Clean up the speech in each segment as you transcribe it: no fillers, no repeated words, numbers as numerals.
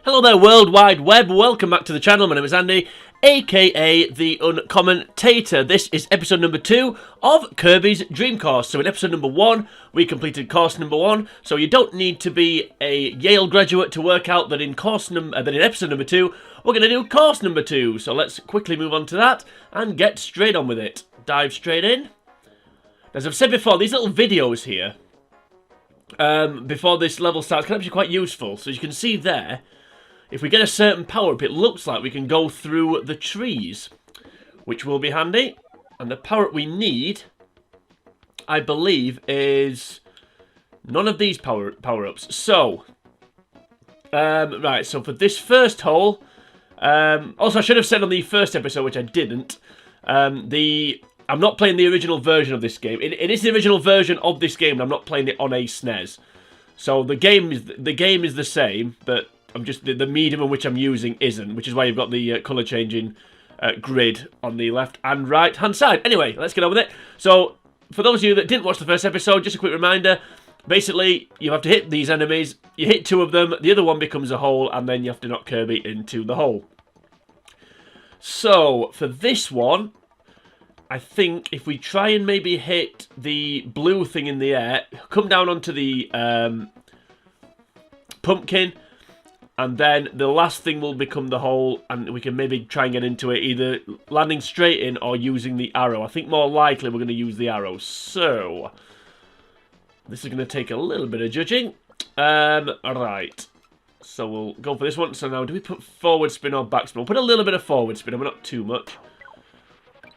Hello there, World Wide Web. Welcome back to the channel. My name is Andy, aka the Uncommentator. This is episode number 2 of Kirby's Dream Course. So in episode number 1, we completed course number 1. So you don't need to be a Yale graduate to work out that in episode number 2, we're going to do course number 2. So let's quickly move on to that and get straight on with it. Dive straight in. As I've said before, these little videos here, before this level starts, can actually be quite useful. So as you can see there, if we get a certain power-up, it looks like we can go through the trees, which will be handy. And the power-up we need, I believe, is none of these power-ups. So, right, so for this first hole, also I should have said on the first episode, which I didn't, I'm not playing the original version of this game. It is the original version of this game, and I'm not playing it on a SNES. So the game is the same, but I'm just the medium in which I'm using isn't, which is why you've got the colour changing grid on the left and right hand side. Anyway, let's get on with it. So, for those of you that didn't watch the first episode, just a quick reminder. Basically, you have to hit these enemies. You hit 2 of them, the other one becomes a hole, and then you have to knock Kirby into the hole. So, for this one, I think if we try and maybe hit the blue thing in the air, come down onto the pumpkin, and then the last thing will become the hole, and we can maybe try and get into it, either landing straight in or using the arrow. I think more likely we're going to use the arrow. So, this is going to take a little bit of judging. Alright. So we'll go for this one. So now, do we put forward spin or back spin? We'll put a little bit of forward spin, but not too much.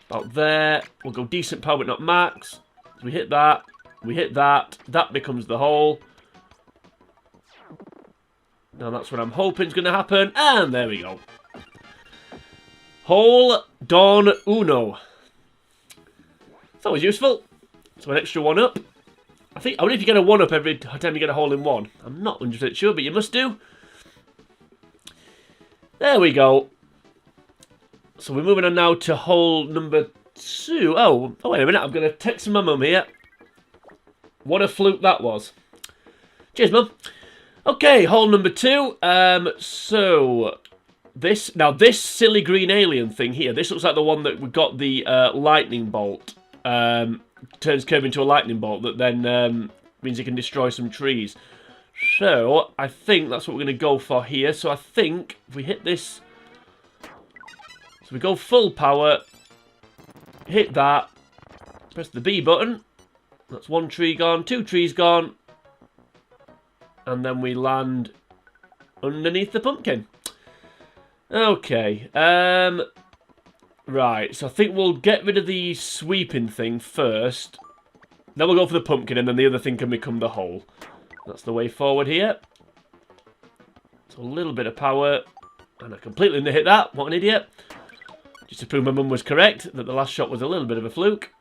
About there. We'll go decent power, but not max. So we hit that. We hit that. That becomes the hole. Now that's what I'm hoping is going to happen. And there we go. Hole Don Uno. It's always useful. So an extra 1-up. I wonder if you get a 1-up every time you get a hole in one. I'm not 100% sure, but you must do. There we go. So we're moving on now to hole number 2. Oh, wait a minute. I'm going to text my mum here. What a fluke that was. Cheers, mum. Okay, hole number 2. So this silly green alien thing here. This looks like the one that we got the lightning bolt. Turns Kirby into a lightning bolt that then means he can destroy some trees. So I think that's what we're going to go for here. So I think if we hit this, so we go full power, hit that, press the B button. That's 1 tree gone, 2 trees gone. And then we land underneath the pumpkin. Okay. Right. So I think we'll get rid of the sweeping thing first. Then we'll go for the pumpkin, and then the other thing can become the hole. That's the way forward here. So a little bit of power. And I completely hit that. What an idiot. Just to prove my mum was correct, that the last shot was a little bit of a fluke.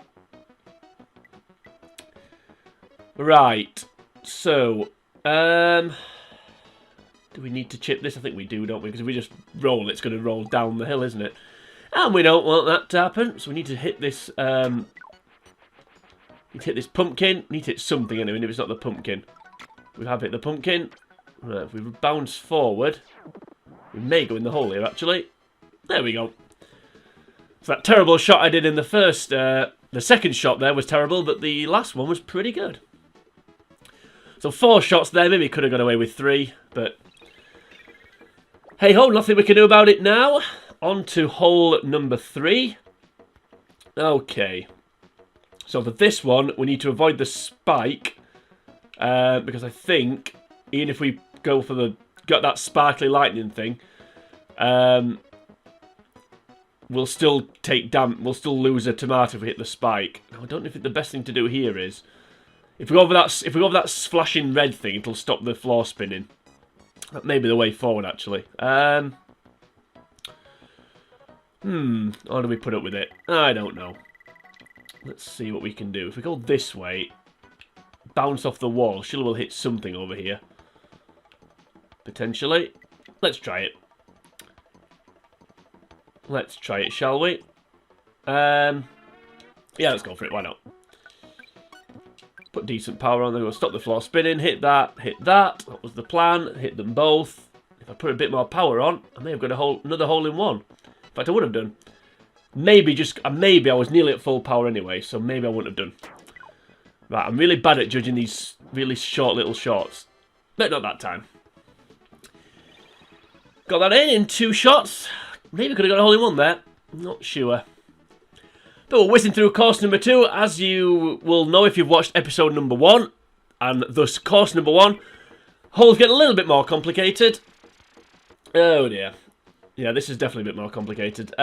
Right. So do we need to chip this? I think we do, don't we? Because if we just roll, it's going to roll down the hill, isn't it? And we don't want that to happen, so we need to hit this. Need to hit this pumpkin. Need to hit something anyway. If it's not the pumpkin, we have hit the pumpkin. Right, if we bounce forward, we may go in the hole here. Actually, there we go. So that terrible shot I did in the first, the second shot there was terrible, but the last one was pretty good. So 4 shots there, maybe could have got away with 3, but hey ho, nothing we can do about it now. On to hole number 3. Okay. So for this one, we need to avoid the spike, because I think, even if we go for got that sparkly lightning thing, we'll still lose a tomato if we hit the spike. Now, I don't know if the best thing to do here is, if we go over that flashing red thing, it'll stop the floor spinning. That may be the way forward, actually. How do we put up with it? I don't know. Let's see what we can do. If we go this way, bounce off the wall, surely we'll hit something over here. Potentially. Let's try it. Let's try it, shall we? Yeah, let's go for it. Why not? Put decent power on there. We'll stop the floor spinning. Hit that. Hit that. That was the plan. Hit them both. If I put a bit more power on, I may have got another hole in one. In fact, I would have done. Maybe I was nearly at full power anyway, so maybe I wouldn't have done. Right, I'm really bad at judging these really short little shots. But not that time. Got that in 2 shots. Maybe could have got a hole in one there. Not sure. But we're whizzing through course number 2. As you will know if you've watched episode number 1, and thus course number 1, holes get a little bit more complicated. Oh dear. Yeah, this is definitely a bit more complicated.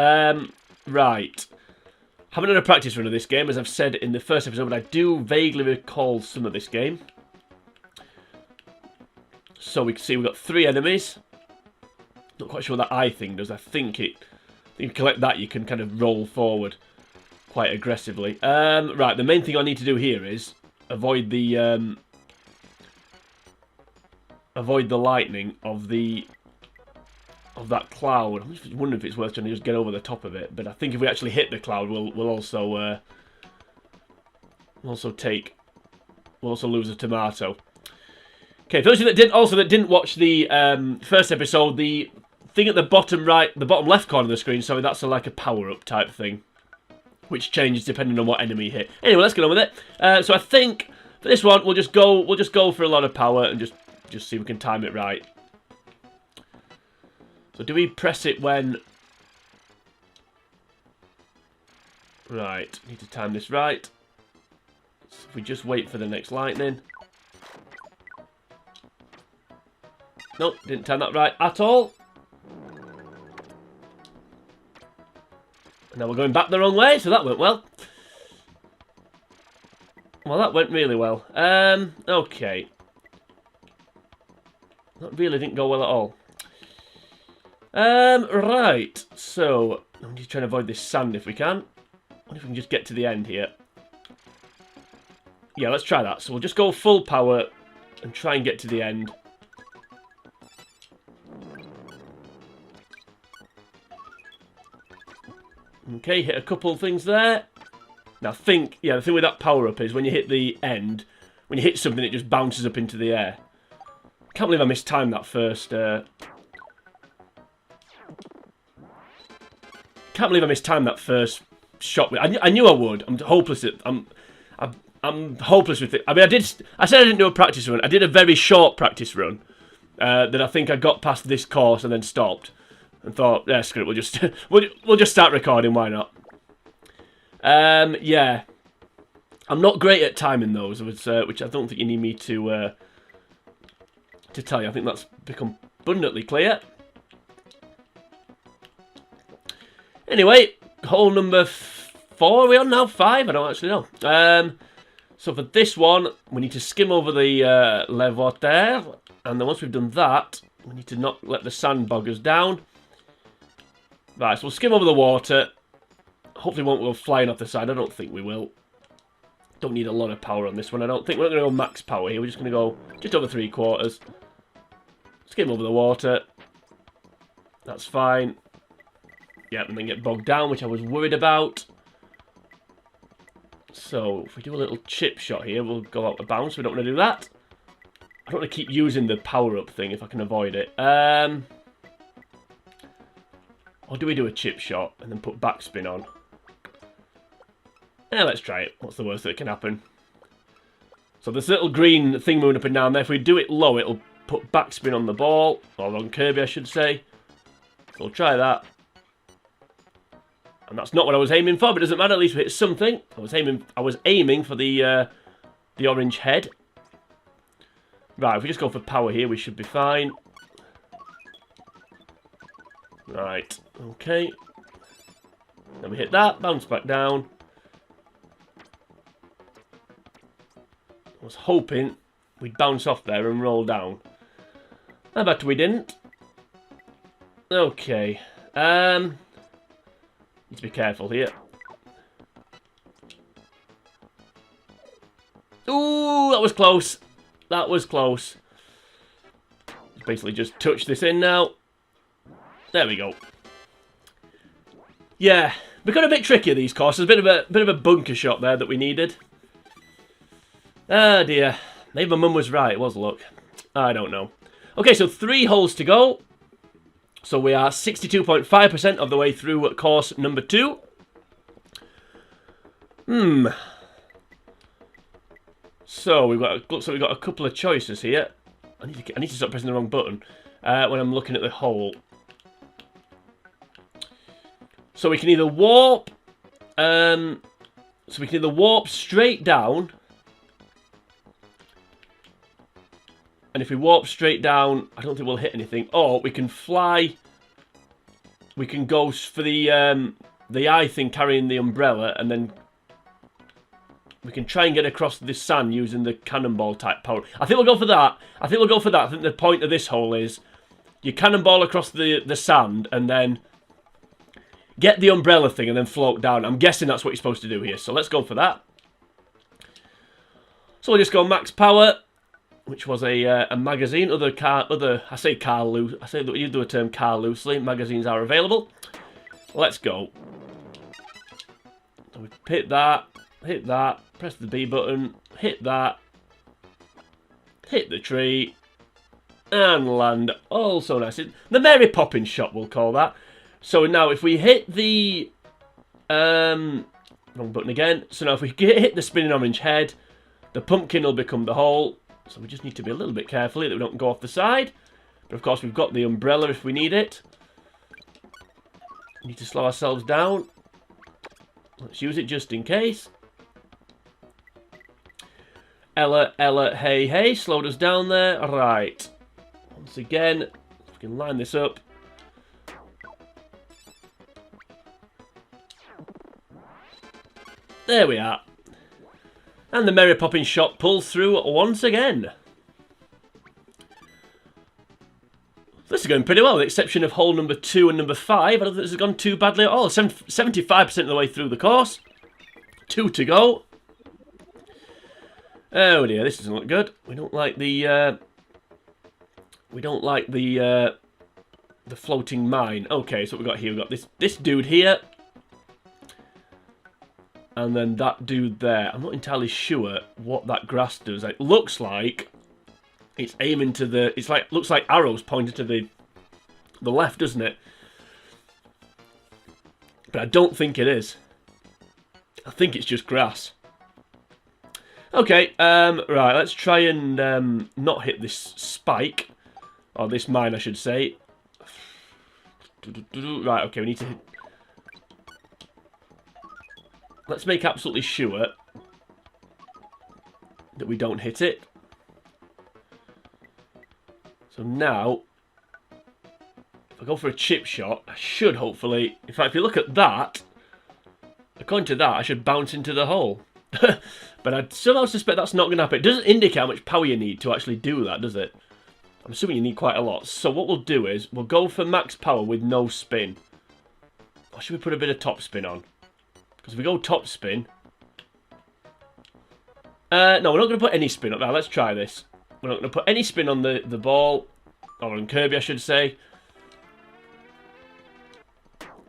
Right. Haven't done a practice run of this game, as I've said in the first episode, but I do vaguely recall some of this game. So we can see we've got 3 enemies. Not quite sure what that eye thing does. I think you collect that, you can kind of roll forward quite aggressively. Right, the main thing I need to do here is avoid the lightning of that cloud. I'm just wondering if it's worth trying to just get over the top of it. But I think if we actually hit the cloud, we'll also lose a tomato. Okay, for those of you that didn't watch the first episode, the thing at the bottom left corner of the screen, sorry, that's like a power-up type thing, which changes depending on what enemy you hit. Anyway, let's get on with it. So I think for this one, we'll just go for a lot of power and just see if we can time it right. So do we press it when? Right, need to time this right. So if we just wait for the next lightning. Nope, didn't time that right at all. Now we're going back the wrong way, so that went well. Well, that went really well. Okay. That really didn't go well at all. Right. So, I'm just trying to avoid this sand if we can. I wonder if we can just get to the end here. Yeah, let's try that. So we'll just go full power and try and get to the end. Okay, hit a couple of things there. Now, the thing with that power-up is when you hit the end, when you hit something, it just bounces up into the air. Can't believe I mistimed that first. Can't believe I mistimed that first shot. I knew I would. I'm hopeless at. I'm hopeless with it. I mean, I said I didn't do a practice run. I did a very short practice run. That I think I got past this course and then stopped. And thought, yeah, screw it, we'll just start recording, why not? Yeah. I'm not great at timing those, which I don't think you need me to tell you. I think that's become abundantly clear. Anyway, hole number 4, are we on now? 5? I don't actually know. So for this one, we need to skim over the le water, and then once we've done that, we need to not let the sand bog us down. Right, so we'll skim over the water. Hopefully we won't go flying off the side. I don't think we will. Don't need a lot of power on this one, I don't think. We're not going to go max power here. We're just going to go just over 3/4. Skim over the water. That's fine. Yeah, and then get bogged down, which I was worried about. So, if we do a little chip shot here, we'll go out of bounds. We don't want to do that. I don't want to keep using the power-up thing if I can avoid it. Or do we do a chip shot and then put backspin on? Yeah, let's try it. What's the worst that can happen? So this little green thing moving up and down there, if we do it low, it'll put backspin on the ball. Or on Kirby, I should say. So we'll try that. And that's not what I was aiming for, but it doesn't matter. At least we hit something. I was aiming for the orange head. Right, if we just go for power here, we should be fine. Right, okay. Then we hit that, bounce back down. I was hoping we'd bounce off there and roll down. I bet we didn't. Okay. Need to be careful here. Ooh, that was close. That was close. Basically just touch this in now. There we go. Yeah, we got a bit trickier these courses. A bit of a bunker shot there that we needed. Oh dear. Maybe my mum was right. It was luck. I don't know. Okay, so 3 holes to go. So we are 62.5% of the way through course number 2. So looks like we've got a couple of choices here. I need to stop pressing the wrong button when I'm looking at the hole. So we can either warp, straight down, and if we warp straight down, I don't think we'll hit anything. Or we can fly. We can go for the eye thing carrying the umbrella, and then we can try and get across this sand using the cannonball type power. I think we'll go for that. I think the point of this hole is you cannonball across the sand and then get the umbrella thing and then float down. I'm guessing that's what you're supposed to do here. So let's go for that. So we'll just go max power, which was a magazine. I say you do a term car loosely. Magazines are available. Let's go. So we hit that, press the B button, hit that, hit the tree, and land. Oh, so nice. The Mary Poppins shot, we'll call that. So now if we hit the... wrong button again. So now if we hit the spinning orange head, the pumpkin will become the hole. So we just need to be a little bit careful here that we don't go off the side. But of course we've got the umbrella if we need it. We need to slow ourselves down. Let's use it just in case. Ella, hey, hey, slowed us down there. Right. Once again, if we can line this up. There we are. And the Mary Poppins shot pulls through once again. This is going pretty well, with the exception of hole number 2 and number 5. I don't think this has gone too badly at all. 75% of the way through the course. 2 to go. Oh dear, this doesn't look good. We don't like the floating mine. Okay, so what we've got here, we've got this dude here. And then that dude there. I'm not entirely sure what that grass does. It looks like it's aiming to the... looks like arrows pointed to the left, doesn't it? But I don't think it is. I think it's just grass. Okay, right, let's try and not hit this spike. Or this mine, I should say. Right, okay, we need to hit... Let's make absolutely sure that we don't hit it. So now, if I go for a chip shot, I should hopefully... In fact, if you look at that, according to that, I should bounce into the hole. But I somehow suspect that's not going to happen. It doesn't indicate how much power you need to actually do that, does it? I'm assuming you need quite a lot. So what we'll do is, we'll go for max power with no spin. Or should we put a bit of top spin on? Because if we go top spin... no, we're not going to put any spin up. Now, let's try this. We're not going to put any spin on the ball. Or on Kirby, I should say.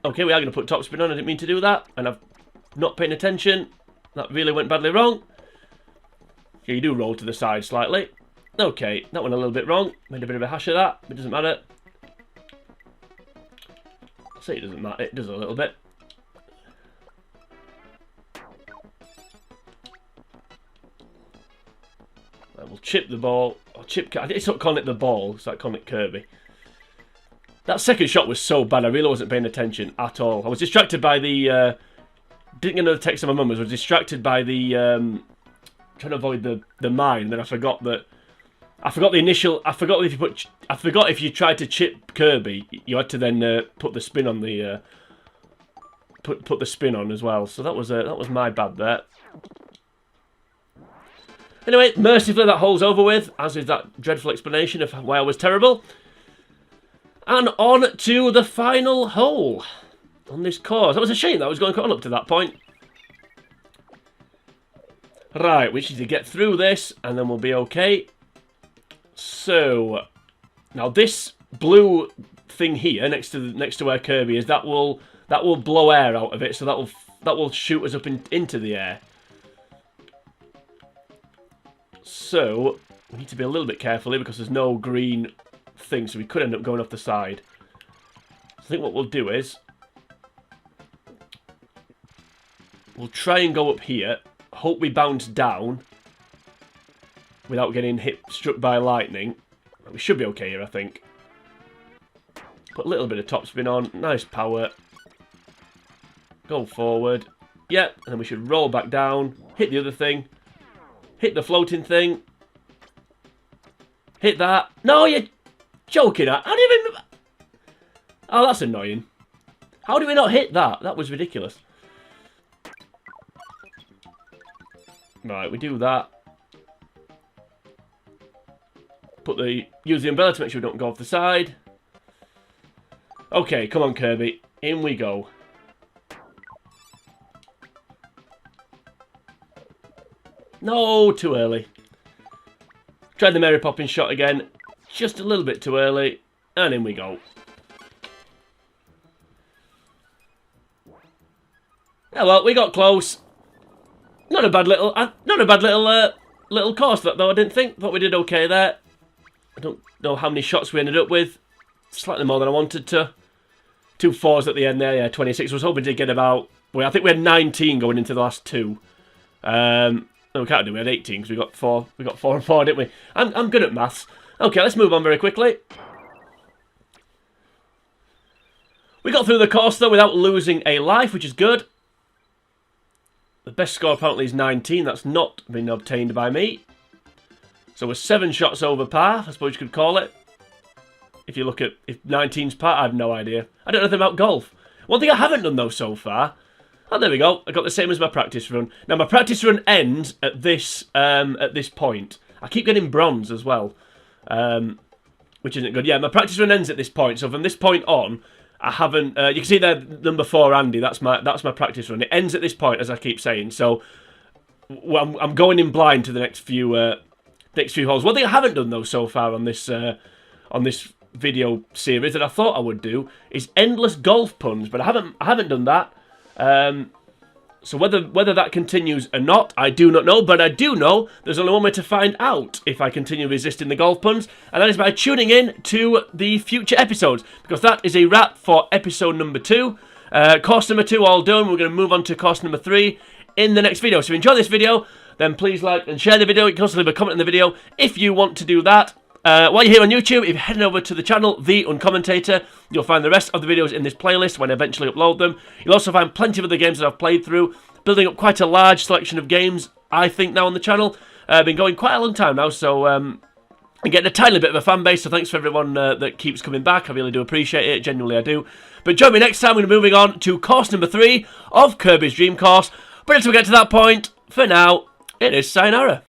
Okay, we are going to put top spin on. I didn't mean to do that. And I've not paying attention. That really went badly wrong. Yeah, you do roll to the side slightly. Okay, that went a little bit wrong. Made a bit of a hash of that. It doesn't matter. I'll say it doesn't matter. It does a little bit. Right, we'll chip the ball. Or chip... I did stop calling it the ball. It's like calling it Kirby. That second shot was so bad. I really wasn't paying attention at all. I was distracted by the... didn't get another text from my mum. I was distracted by the... trying to avoid the mine. Then I forgot that... I forgot the initial... I forgot if you tried to chip Kirby, you had to then put the spin on the... put the spin on as well. So that was my bad there. Anyway, mercifully that hole's over with, as is that dreadful explanation of why I was terrible. And on to the final hole on this course. That was a shame that I was going on up to that point. Right, we just need to get through this, and then we'll be okay. So, now this blue thing here, next to where Kirby is, that will blow air out of it, so that will shoot us up into the air. So, we need to be a little bit careful here because there's no green thing, so we could end up going off the side. I think what we'll do is we'll try and go up here. Hope we bounce down without getting struck by lightning. We should be okay here, I think. Put a little bit of topspin on. Nice power. Go forward. Yep, and then we should roll back down. Hit the other thing. Hit the floating thing. Hit that. No, you're joking. How do you even... Oh, that's annoying. How do we not hit that? That was ridiculous. Right, we do that. Use the umbrella to make sure we don't go off the side. Okay, come on, Kirby. In we go. No, too early. Tried the Mary Poppins shot again. Just a little bit too early. And in we go. Yeah, well, we got close. Not a bad little course, though. I didn't think. Thought we did okay there. I don't know how many shots we ended up with. Slightly more than I wanted to. 2 4s at the end there. Yeah, 26. I was hoping to get about... Well, I think we had 19 going into the last 2. No, we can't do. We had 18 because we got 4. We got 4 and 4, didn't we? I'm good at maths. Okay, let's move on very quickly. We got through the course though without losing a life, which is good. The best score apparently is 19. That's not been obtained by me. So we're 7 shots over par, I suppose you could call it. If you look at if 19's par, I have no idea. I don't know anything about golf. One thing I haven't done though so far. Oh, there we go. I got the same as my practice run. Now my practice run ends at this point. I keep getting bronze as well, which isn't good. Yeah, my practice run ends at this point. So from this point on, I haven't. You can see there, number 4, Andy. That's my practice run. It ends at this point, as I keep saying. So I'm going in blind to the next few holes. One thing I haven't done though so far on this video series that I thought I would do is endless golf puns, but I haven't done that. So whether that continues or not, I do not know, but I do know there's only one way to find out if I continue resisting the golf puns, and that is by tuning in to the future episodes, because that is a wrap for episode number 2. Course number 2 all done. We're going to move on to course number 3 in the next video. So if you enjoy this video, then please like and share the video. You can also leave a comment in the video if you want to do that. While you're here on YouTube, if you're heading over to the channel, The Uncommentator, you'll find the rest of the videos in this playlist when I eventually upload them. You'll also find plenty of other games that I've played through, building up quite a large selection of games, I think, now on the channel. I've been going quite a long time now, so I'm getting a tiny bit of a fan base, so thanks for everyone that keeps coming back. I really do appreciate it, genuinely I do. But join me next time. We're moving on to course number 3 of Kirby's Dream Course. But until we get to that point, for now, it is sayonara.